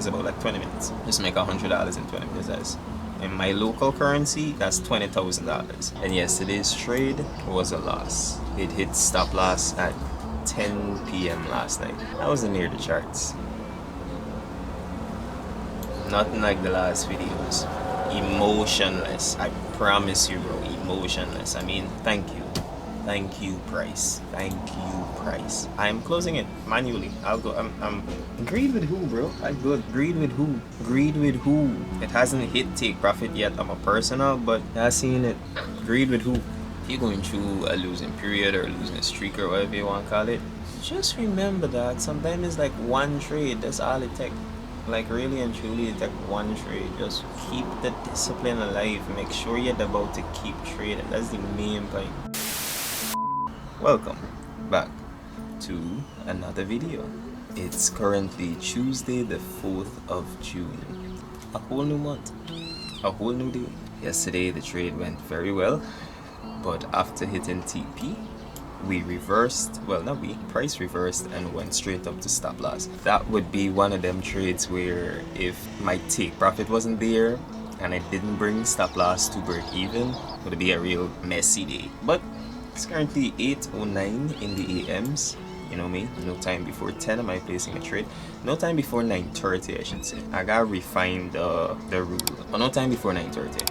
happens about like 20 minutes. Just make $100 in 20 minutes. That's in my local currency, that's $20,000. And yesterday's trade was a loss. It hit stop loss at 10 p.m. last night. I wasn't near the charts. Nothing like the last videos. Emotionless. I promise you, bro. Emotionless. I mean, thank you. Thank you, price. Thank you, price. I'm closing it manually. I'll go. I'm agreed with who, bro? I go agreed with who? Agreed with who? It hasn't hit take profit yet. I'm a personal, but I've seen it. Agreed with who? If you're going through a losing period or losing a streak or whatever you want to call it, just remember that sometimes it's like one trade. That's all it takes. Like really and truly, it's like one trade. Just keep the discipline alive. Make sure you're about to keep trading. That's the main point. Welcome back to another video. It's currently Tuesday the 4th of June. A whole new month. A whole new day. Yesterday the trade went very well, but after hitting TP, we reversed, well not we, price reversed and went straight up to stop loss. That would be one of them trades where if my take profit wasn't there and I didn't bring stop loss to break even, it would be a real messy day. But it's currently 8:09 in the AMs. You know me, no time before 10 am I placing a trade. No time before 9:30 I should say. I gotta refine the rule. Oh, no time before 9:30.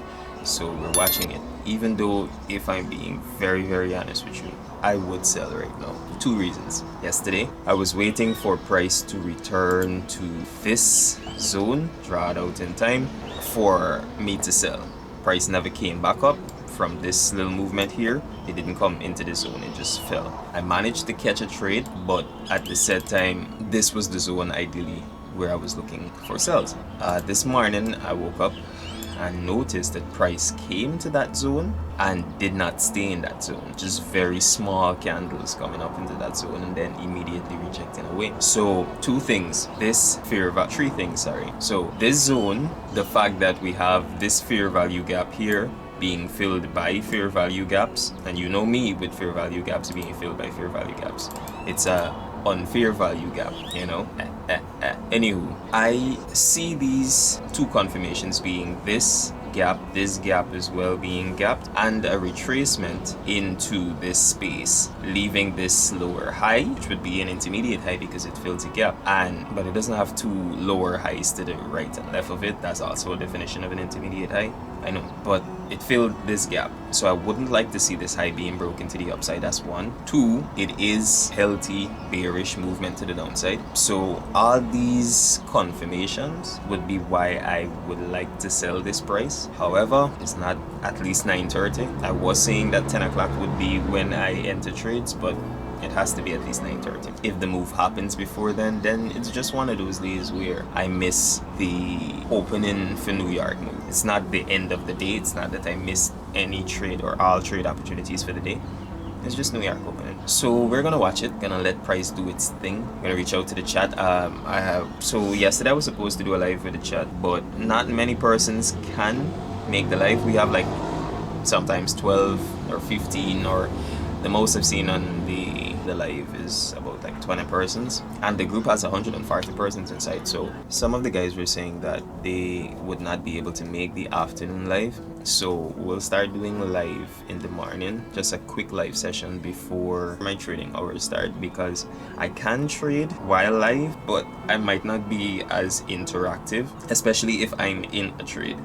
So we're watching it. Even though, if I'm being very honest with you, I would sell right now. Two reasons. Yesterday, I was waiting for price to return to this zone, draw it out in time, for me to sell. Price never came back up from this little movement here. It didn't come into the zone, it just fell. I managed to catch a trade, but at the set time, this was the zone ideally where I was looking for sells. This morning, I woke up and noticed that price came to that zone and did not stay in that zone. Just very small candles coming up into that zone and then immediately rejecting away. So three things, sorry. So this zone, the fact that we have this fair value gap here being filled by fair value gaps, and you know me with fair value gaps being filled by fair value gaps, it's a unfair value gap, you know. Anywho, I see these two confirmations being this gap as well being gapped, and a retracement into this space, leaving this lower high, which would be an intermediate high because it fills a gap, but it doesn't have two lower highs to the right and left of it. That's also a definition of an intermediate high, I know, but it filled this gap. So I wouldn't like to see this high being broken to the upside. That's one. Two, it is healthy bearish movement to the downside. So all these confirmations would be why I would like to sell this price. However, it's not at least 9:30. I was saying that 10 o'clock would be when I enter trades, but it has to be at least 9:30. If the move happens before then it's just one of those days where I miss the opening for New York move. It's not the end of the day. It's not that I missed any trade or all trade opportunities for the day. It's just New York opening. So we're gonna watch it, gonna let price do its thing. I'm gonna reach out to the chat. So yesterday I was supposed to do a live with the chat, but not many persons can make the live. We have like sometimes 12 or 15, or the most I've seen on the live is about like 20 persons, and the group has 140 persons inside. So some of the guys were saying that they would not be able to make the afternoon live, so we'll start doing live in the morning, just a quick live session before my trading hours start, because I can trade while live, but I might not be as interactive, especially if I'm in a trade.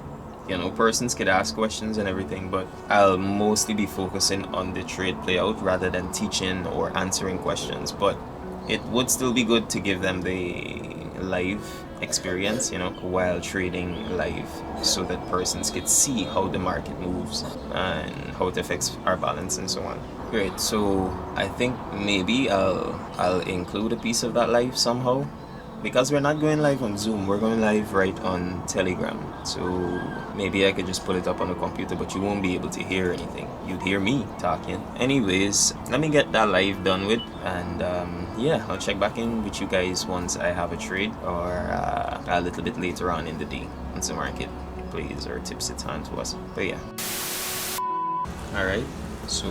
You know, persons could ask questions and everything, but I'll mostly be focusing on the trade play out rather than teaching or answering questions. But it would still be good to give them the live experience, you know, while trading live, so that persons could see how the market moves and how it affects our balance and so on. Great, so I think maybe I'll include a piece of that live somehow. Because we're not going live on Zoom, we're going live right on Telegram. So maybe I could just put it up on the computer, but you won't be able to hear anything. You'd hear me talking. Anyways, let me get that live done with, and yeah, I'll check back in with you guys once I have a trade, or a little bit later on in the day once the market plays or tips its hand to us. But yeah. Alright, so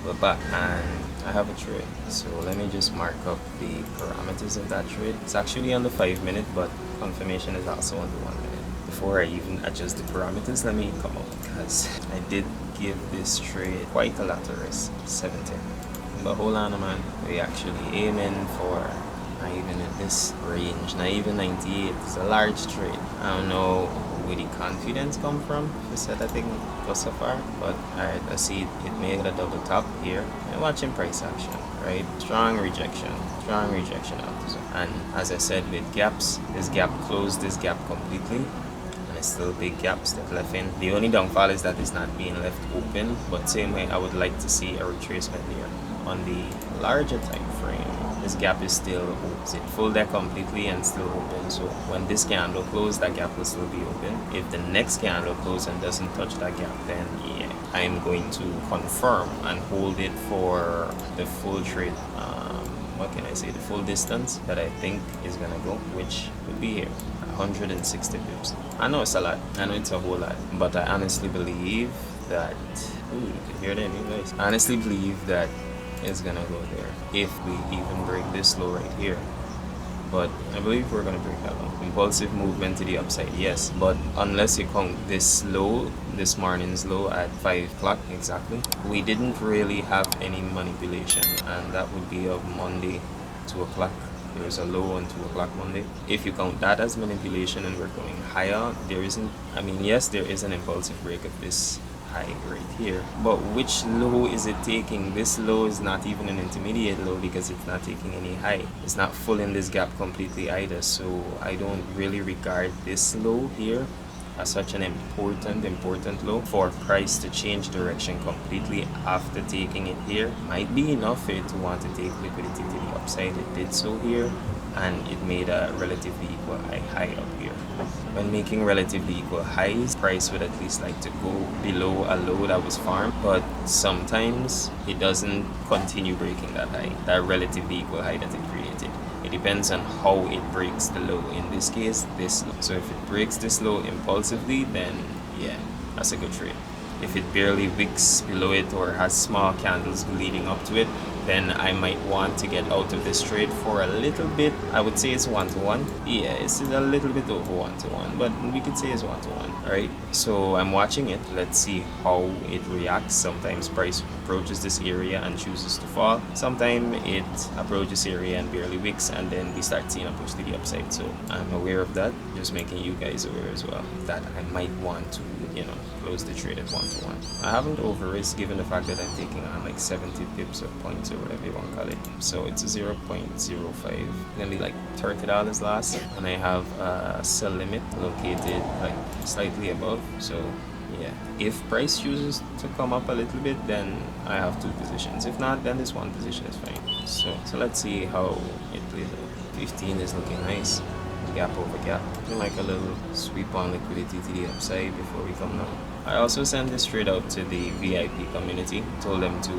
We're back and I have a trade. So let me just mark up the parameters of that trade. It's actually on the 5 minute, but confirmation is also on the 1 minute. Before I even adjust the parameters, let me come up because I did give this trade quite a lot of risk, 70. But hold on, man. We actually aiming for not even in this range, not even 98. It's a large trade. I don't know where the confidence come from to set that thing so far, but alright, I see it made a double top here. And watching price action, right? Strong rejection out. And as I said with gaps, this gap closed this gap completely. And it's still big gaps that left in. The only downfall is that it's not being left open, but same way I would like to see a retracement here. On the larger time frame, this gap is still open. It full there completely and still open. So when this candle closes, that gap will still be open. If the next candle closes and doesn't touch that gap, then yeah, I'm going to confirm and hold it for the full trade. What can I say? The full distance that I think is gonna go, which would be here, 160 pips. I know it's a lot. I know it's a whole lot, but I honestly believe that. Ooh, you can hear them, you guys. I honestly believe that is gonna go there if we even break this low right here, but I believe we're gonna break that low. Impulsive movement to the upside, yes, but unless you count this low, this morning's low at 5 o'clock exactly, we didn't really have any manipulation, and that would be of Monday 2 o'clock. There's a low on 2 o'clock Monday. If you count that as manipulation and we're going higher, there isn't, I mean, yes, there is an impulsive break of this high right here, but which low is it taking? This low is not even an intermediate low because it's not taking any high. It's not full in this gap completely either, so I don't really regard this low here as such an important low for price to change direction completely after taking it here. Might be enough for it to want to take liquidity to the upside. It did so here, and it made a relatively equal high up here. When making relatively equal highs, price would at least like to go below a low that was farmed, but sometimes it doesn't continue breaking that high, that relatively equal high that it created. It depends on how it breaks the low. In this case, this low. So if it breaks this low impulsively, then yeah, that's a good trade. If it barely wicks below it or has small candles leading up to it, then I might want to get out of this trade for a little bit. I would say it's 1-to-1. Yeah, it's a little bit over 1-to-1, but we could say it's 1-to-1, right? So I'm watching it. Let's see how it reacts. Sometimes price approaches this area and chooses to fall. Sometimes it approaches area and barely wicks, and then we start seeing a push to the upside. So I'm aware of that, just making you guys aware as well that I might want to, close the trade at 1-to-1. I haven't over risked given the fact that I'm taking on like 70 pips or points or whatever you want to call it. So it's a 0.05. It's gonna be like $30 loss, and I have a sell limit located like slightly above. So yeah, if price chooses to come up a little bit, then I have 2 positions. If not, then this 1 position is fine. So let's see how it plays out. 15 is looking nice. Gap over gap. Like a little sweep on liquidity to the upside before we come down. I also sent this trade out to the VIP community. Told them to,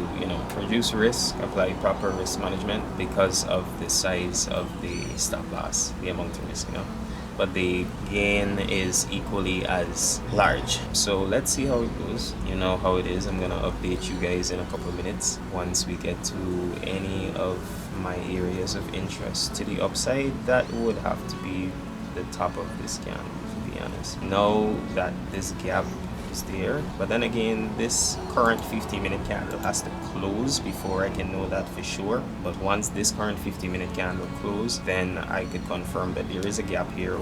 reduce risk, apply proper risk management because of the size of the stop loss, the amount of risk, But the gain is equally as large. So let's see how it goes. You know how it is. I'm gonna update you guys in a couple of minutes once we get to any of my areas of interest to the upside. That would have to be the top of this candle, to be honest. Know that this gap is there, but then again, this current 50-minute candle has to close before I can know that for sure. But once this current 50-minute candle closes, then I could confirm that there is a gap here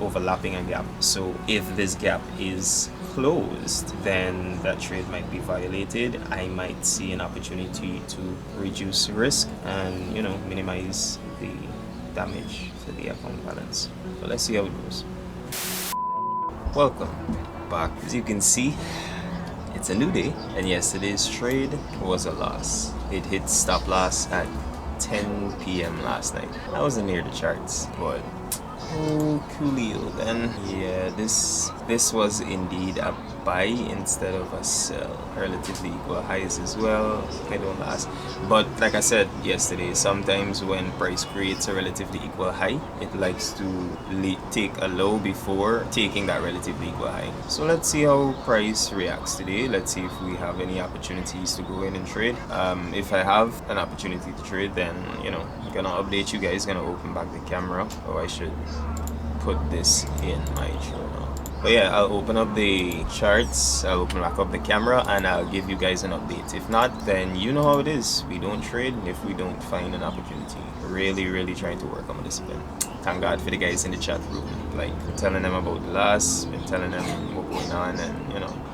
overlapping a gap. So if this gap is closed, then that trade might be violated. I might see an opportunity to reduce risk and minimize the damage to the account balance. But let's see how it goes. Welcome back. As you can see, it's a new day, and yesterday's trade was a loss. It hit stop loss at 10 p.m. last night. I wasn't near the charts, but okay. Coolio. Then yeah, this was indeed a buy instead of a sell. Relatively equal highs as well. They don't last. But like I said yesterday, sometimes when price creates a relatively equal high, it likes to take a low before taking that relatively equal high. So let's see how price reacts today. Let's see if we have any opportunities to go in and trade. If I have an opportunity to trade, then I'm gonna update you guys. Gonna open back the camera. Oh, I should put this in my journal. But yeah, I'll open up the charts, I'll open back up the camera, and I'll give you guys an update. If not, then you know how it is. We don't trade if we don't find an opportunity. Really trying to work on my discipline. Thank God for the guys in the chat room, like telling them about the loss, been telling them what's going on, and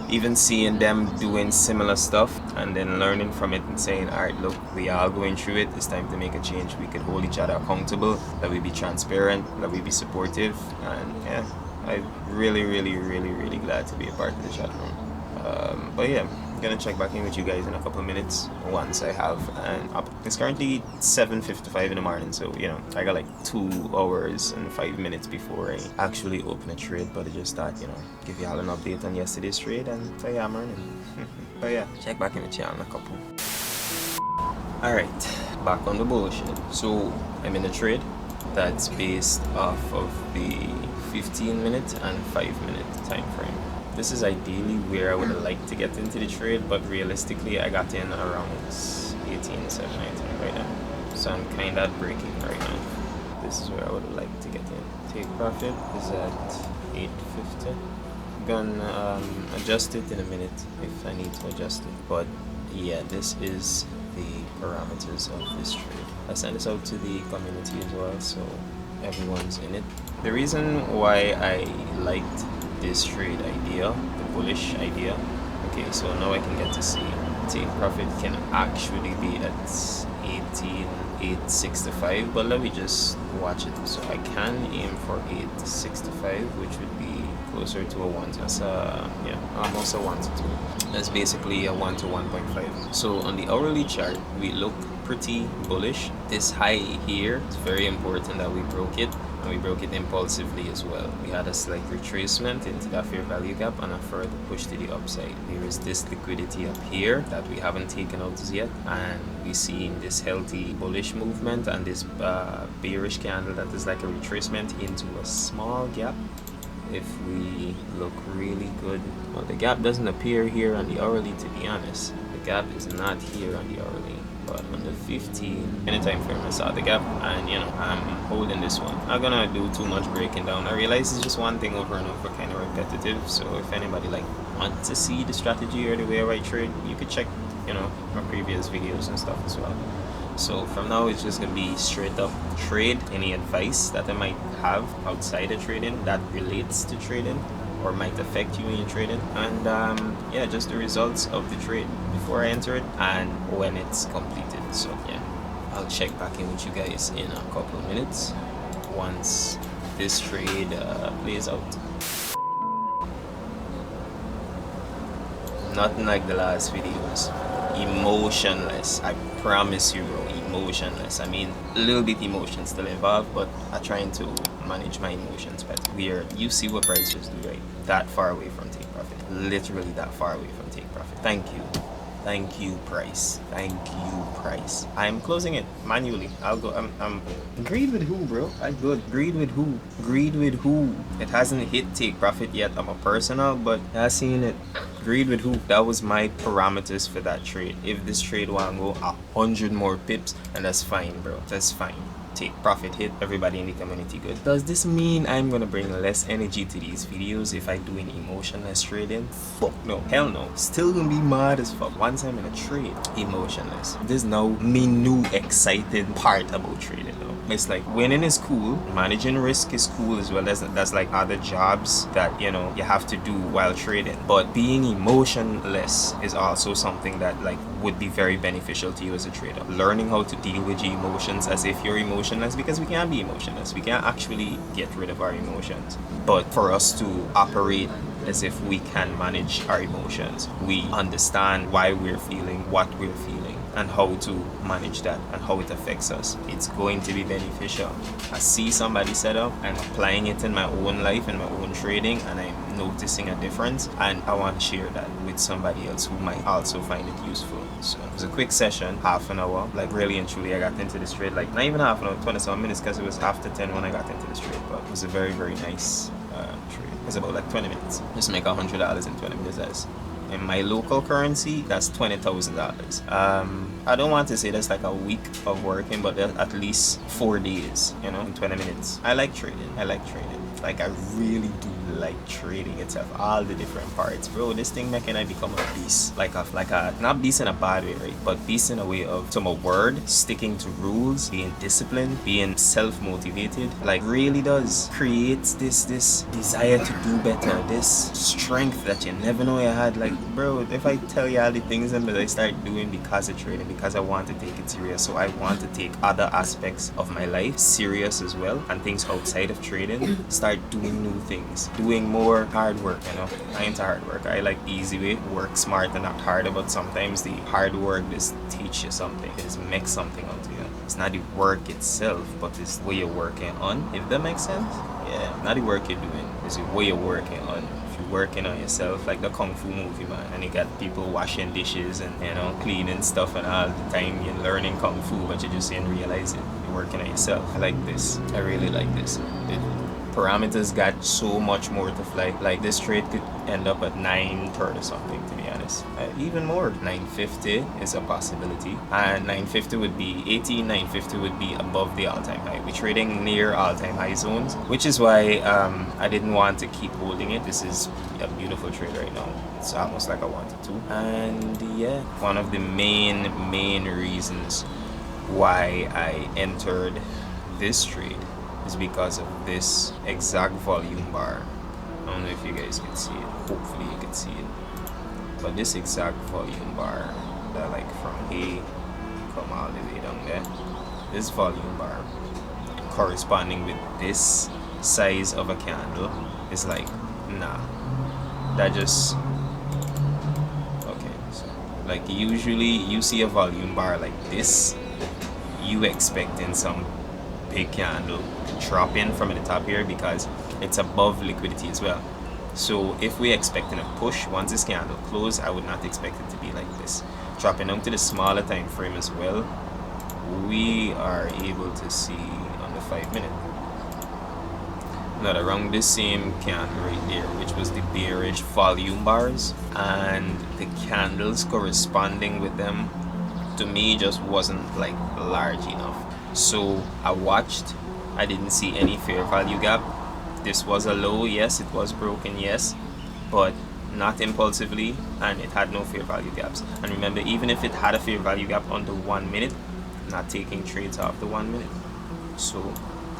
even seeing them doing similar stuff and then learning from it and saying, all right, look, we are going through it, it's time to make a change. We could hold each other accountable, that we be transparent, that we be supportive, and yeah, I'm really glad to be a part of the chat room. But yeah, I'm gonna check back in with you guys in a couple of minutes once I have an up. It's currently 7:55 in the morning, so I got like 2 hours and 5 minutes before I actually open a trade. But I just thought, give y'all an update on yesterday's trade, and so yeah, I'm earning. But yeah, check back in with y'all in a couple. Alright, back on the bullshit. So I'm in a trade that's based off of the 15-minute and 5-minute time frame. This is ideally where I would like to get into the trade, but realistically I got in around 18.719 right now. So I'm kind of breaking right now. This is where I would like to get in. Take profit is at 8.50. I'm gonna adjust it in a minute if I need to adjust it. But yeah, this is the parameters of this trade. I sent this out to the community as well, so everyone's in it. The reason why I liked this trade idea, the bullish idea, okay, so now I can get to see take profit can actually be at 18,865, but let me just watch it. So I can aim for 865, which would be closer to a 1 to, that's almost a 1 to 2. That's basically a 1 to 1.5. So on the hourly chart, we look pretty bullish. This high here, it's very important that we broke it, and we broke it impulsively as well. We had a slight retracement into that fair value gap and a further push to the upside. There is this liquidity up here that we haven't taken out as yet, and we see this healthy bullish movement and this bearish candle that is like a retracement into a small gap. If we look really good, well, the gap doesn't appear here on the hourly, to be honest. The gap is not here on the hourly, but on the 15-minute time frame I saw the gap, and I'm holding this one. Not gonna do too much breaking down. I realize it's just one thing over and over, kind of repetitive. So if anybody wants to see the strategy or the way I trade, you could check my previous videos and stuff as well. So from now, it's just gonna be straight up trade. Any advice that I might have outside of trading that relates to trading or might affect you in your trading, and yeah, just the results of the trade before I enter it and when it's completed. So yeah, I'll check back in with you guys in a couple of minutes once this trade plays out. Nothing like the last videos. Emotionless, I promise you, bro. Emotionless. I mean, a little bit emotion still involved, but I'm trying to manage my emotions better. You see what prices do, right? That far away from take profit. Literally that far away from take profit. Thank you, price. Thank you, price. I'm closing it manually. I'll go. I'm agreed with who, bro? I good. Agreed with who? Agreed with who? It hasn't hit take profit yet. I'm a personal, but I seen it. Agreed with who? That was my parameters for that trade. If this trade want to go 100 more pips, and that's fine, bro. That's fine. Take profit hit, everybody in the community good. Does this mean I'm gonna bring less energy to these videos if I do an emotionless trading? Fuck no, hell no. Still gonna be mad as fuck once I'm in a trade. Emotionless. This now me new excited part about trading though. It's like winning is cool, managing risk is cool as well. That's like other jobs that you have to do while trading. But being emotionless is also something that would be very beneficial to you as a trader. Learning how to deal with your emotions as if you're emotionless, because we can't be emotionless. We can't actually get rid of our emotions. But for us to operate as if we can manage our emotions, we understand why we're feeling what we're feeling, and how to manage that and how it affects us. It's going to be beneficial. I see somebody set up, I'm applying it in my own life, in my own trading, and I'm noticing a difference, and I want to share that with somebody else who might also find it useful. So it was a quick session, half an hour, like really and truly I got into this trade, like not even half an hour, 27 minutes, because it was after 10 when I got into this trade, but it was a very, very nice trade. It was about like 20 minutes. Just make $100 in 20 minutes. That's in my local currency, that's $20,000. I don't want to say that's like a week of working, but at least 4 days, you know, in 20 minutes. I like trading. Like, I really do like trading itself, all the different parts. Bro, this thing making I become a beast. Like a not beast in a bad way, right? But beast in a way of, to my word, sticking to rules, being disciplined, being self-motivated. Like, really does creates this desire to do better, this strength that you never know you had. Like, bro, if I tell you all the things that I start doing because of trading, because I want to take it serious. So I want to take other aspects of my life serious as well, and things outside of trading. Start doing new things, doing more hard work, you know. I ain't hard work. I like the easy way, work smart and not harder, but sometimes the hard work just teach you something, just make something out of you. It's not the work itself, but it's what you're working on, if that makes sense. Yeah, not the work you're doing, it's the way you're working on. Working on yourself, like the kung fu movie, man, and you got people washing dishes and, you know, cleaning stuff, and all the time you're learning kung fu, but you just didn't realize it. You're working on yourself. I like this. I really like this. The parameters got so much more to fly. Like, this trade could end up at 930 or something, to be honest. Even more. 950 is a possibility, and 950 would be 950 would be above the all-time high. We're trading near all-time high zones, which is why I didn't want to keep holding it. This is a beautiful trade right now. It's almost like I wanted to. And yeah, one of the main reasons why I entered this trade is because of this exact volume bar. I don't know if you guys can see it. Hopefully you can see it. But this exact volume bar, that like from A come all the way down there, this volume bar corresponding with this size of a candle is like, nah, that just okay. So like, usually you see a volume bar like this, you expecting some big candle to drop in from the top here, because it's above liquidity as well. So if we're expecting a push once this candle close, I would not expect it to be like this. Dropping down to the smaller time frame as well, we are able to see on the 5 minute that around the same candle right there, which was the bearish volume bars, and the candles corresponding with them, to me, just wasn't like large enough. So I watched, I didn't see any fair value gap. This was a low, yes, it was broken, yes, but not impulsively, and it had no fair value gaps. And remember, even if it had a fair value gap on the 1 minute, not taking trades off the 1 minute. So,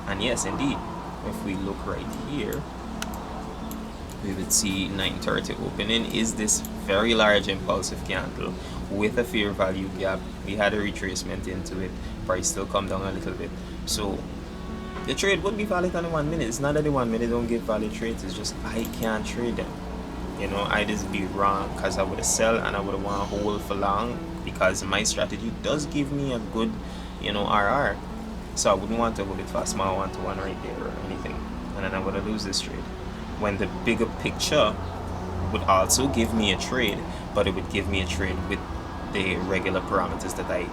and yes, indeed, if we look right here, we would see 930 opening is this very large impulsive candle with a fair value gap. We had a retracement into it, price still come down a little bit. So the trade would be valid on the 1 minute. It's not that the 1 minute don't give valid trades, it's just I can't trade them. You know, I just be wrong, because I would have sell and I would have want to hold for long, because my strategy does give me a good, you know, RR. So I wouldn't want to hold it for a small 1-to-1 right there or anything, and then I would have lose this trade. When the bigger picture would also give me a trade, but it would give me a trade with the regular parameters that I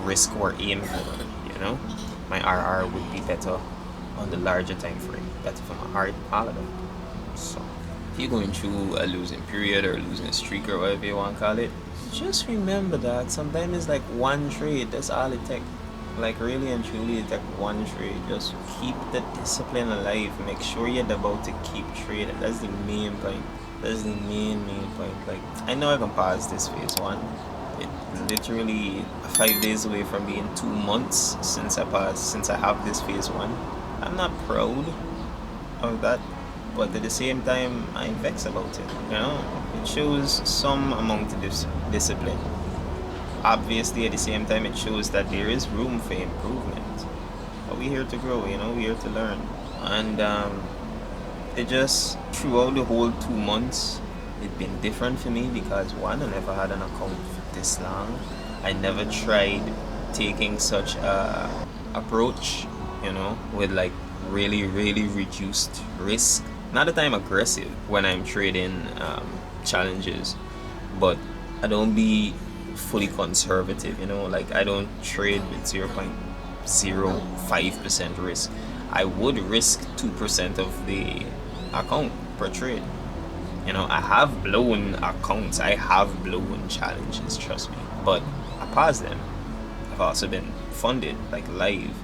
risk or aim for, you know. My RR would be better on the larger time frame, better for my heart, all of them. So if you're going through a losing period or losing streak or whatever you want to call it, just remember that sometimes it's like one trade, that's all it takes. Like, really and truly, it's like one trade. Just keep the discipline alive. Make sure you're about to keep trading. That's the main point. That's the main point. Like, I know I can pass this phase 1. It's literally 5 days away from being 2 months since I have this phase 1. I'm not proud of that, but at the same time, I'm vexed about it. You know, it shows some amount of discipline. Obviously, at the same time, it shows that there is room for improvement. But we're here to grow, you know, we're here to learn. And it just, throughout the whole 2 months, it's been different for me because, one, I never had an account for this long. I never tried taking such a approach, you know, with like really reduced risk. Not that I'm aggressive when I'm trading challenges, but I don't be fully conservative, you know, like I don't trade with 0.05% risk. I would risk 2% of the account per trade. You know, I have blown accounts, I have blown challenges, trust me, but I paused them. I've also been funded, like live.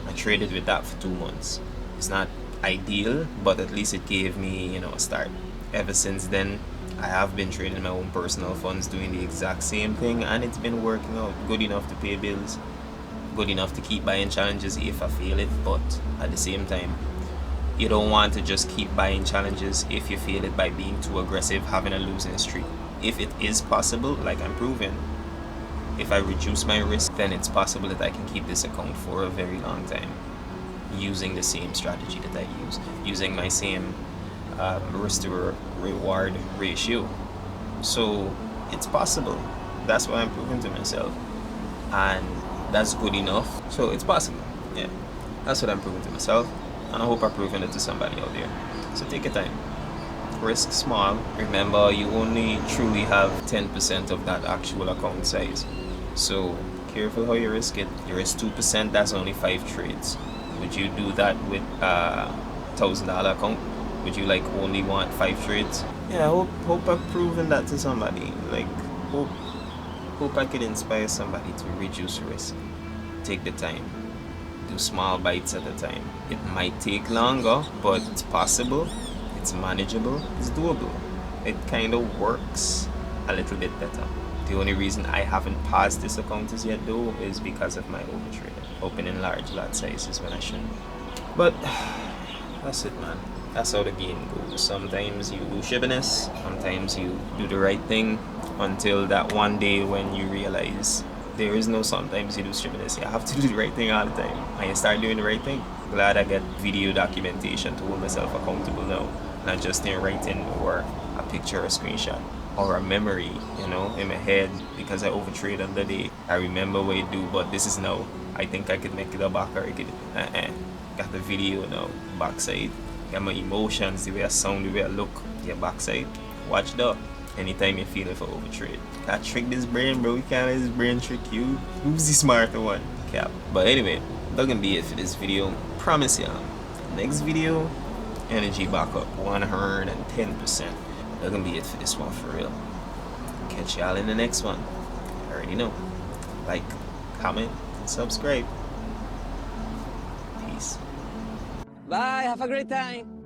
I traded with that for 2 months. It's not ideal, but at least it gave me, you know, a start. Ever since then, I have been trading my own personal funds, doing the exact same thing, and it's been working out good enough to pay bills, good enough to keep buying challenges if I feel it. But at the same time, you don't want to just keep buying challenges if you feel it by being too aggressive, having a losing streak. If it is possible, like I'm proving, if I reduce my risk, then it's possible that I can keep this account for a very long time using the same strategy that I use, using my same risk to reward ratio. So it's possible. That's what I'm proving to myself, and that's good enough. So it's possible. Yeah, that's what I'm proving to myself, and I hope I'm proving it to somebody out there. So take your time. Risk small. Remember, you only truly have 10% of that actual account size. So careful how you risk it. You risk 2%, that's only 5 trades. Would you do that with a $1,000 account? Would you like only want 5 trades? Yeah, I hope I've proven that to somebody. Like hope I could inspire somebody to reduce risk. Take the time. Do small bites at a time. It might take longer, but it's possible. It's manageable. It's doable. It kind of works a little bit better. The only reason I haven't passed this account as yet though is because of my overtrading. Opening large lot sizes when I shouldn't. But that's it, man. That's how the game goes. Sometimes you lose shibbiness, sometimes you do the right thing, until that one day when you realize there is no sometimes you do shibbiness. You have to do the right thing all the time, and you start doing the right thing. Glad I get video documentation to hold myself accountable now, not just in writing or a picture or a screenshot or a memory, you know, in my head because I overtrade on the day. I remember what I do, but this is now. I think I could make it a back, or I could got the video now, backside. Got my emotions, the way I sound, the way I look, your backside. Watch that. Anytime you feel it for overtrade. Can't trick this brain, bro. You can't let this brain trick you. Who's the smarter one? Cap. But anyway, that gonna be it for this video. Promise y'all, next video, energy back up 110%. That gonna be it for this one for real. Catch y'all in the next one. You already know. Like, comment, and subscribe. Peace. Bye, have a great time.